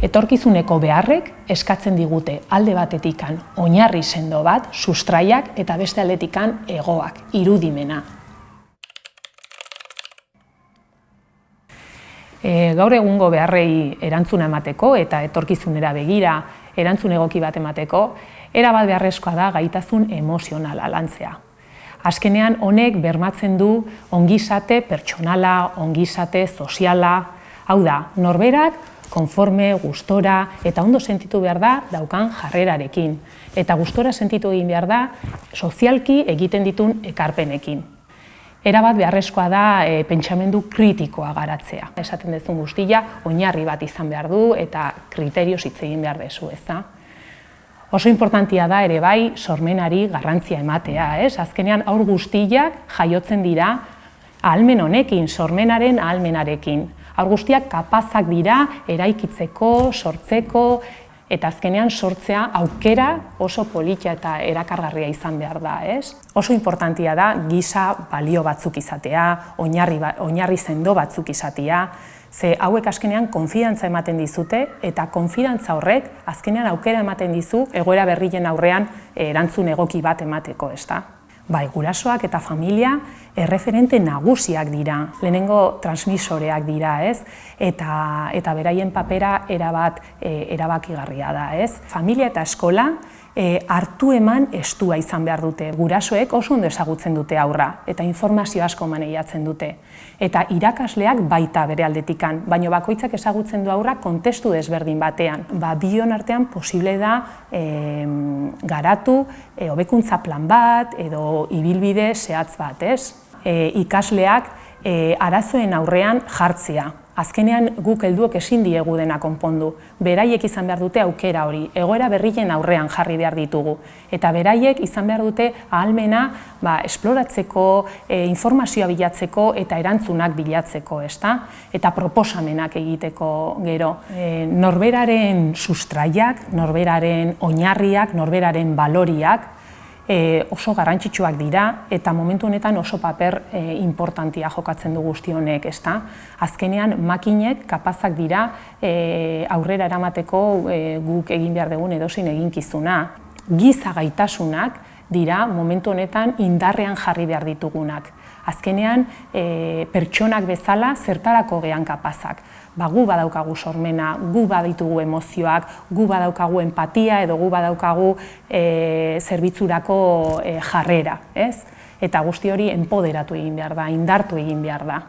Etorkizuneko beharrek eskatzen digute alde batetikan oinarri sendo bat, sustraiak, eta beste aldetikan hegoak, irudimena. Gaur egungo beharrei erantzuna emateko eta etorkizunera begira erantzun egoki bat emateko, erabat beharrezkoa da gaitasun emozionala lantzea. Azkenean honek bermatzen du ongizate pertsonala, ongizate soziala, hau da, norberak konforme, gustora eta ondo sentitu behar da daukan jarrerarekin. Eta gustora sentitu egin behar da sozialki egiten ditun ekarpenekin. Erabat beharrezkoa da pentsamendu kritikoa garatzea. Esaten duzun guztia, oinarri bat izan behar du eta kriterioz hitz egin behar dezu, ezta? Oso importantia da ere bai sormenari garrantzia ematea, ez? Azkenean haur guztiak jaiotzen dira ahalmen honekin, sormenaren ahalmenarekin. Haur guztiak kapazak dira eraikitzeko, sortzeko, eta azkenean sortzea aukera oso politia eta erakargarria izan behar da, ez? Oso importantia da giza balio batzuk izatea, oinarri sendo batzuk izatea, ze hauek azkenean konfidantza ematen dizute, eta konfidantza horrek azkenean aukera ematen dizu egoera berrien aurrean erantzun egoki bat emateko, ezta? Bai, gurasoak eta familia erreferente nagusiak dira, lehenengo transmisoreak dira, ez? Eta beraien papera erabakigarria da, ez? Familia eta eskola hartu eman estua izan behar dute. Gurasoek oso ondo ezagutzen dute haurra, eta informazio asko maneiatzen dute. Eta irakasleak baita bere aldetikan, baina bakoitzak ezagutzen du haurra kontestu desberdin batean. Bion artean posible da garatu hobekuntza plan bat edo ibilbide zehatz bat, ez? Ikasleak arazoen aurrean jartzea. Azkenean guk helduok ezin diegu dena konpondu. Beraiek izan behar dute aukera hori, egoera berrien aurrean jarri behar ditugu. Eta beraiek izan behar dute ahalmena esploratzeko, informazioa bilatzeko eta erantzunak bilatzeko, ezta? Eta proposamenak egiteko gero. Norberaren sustraiak, norberaren oinarriak, norberaren baloriak, oso garrantzitsuak dira eta momentu honetan oso paper importantia jokatzen du guzti honek, ezta? Azkenean makinek kapazak dira aurrera eramateko guk egin behar dugun edozein eginkizuna. Giza gaitasunak dira momentu honetan indarrean jarri behar ditugunak. Azkenean pertsonak bezala zertarako gean kapazak. Gu badaukagu sormena, gu baditugu emozioak, gu badaukagu empatia edo gu badaukagu zerbitzurako jarrera, ez? Eta guzti hori enpoderatu egin behar da, indartu egin behar da.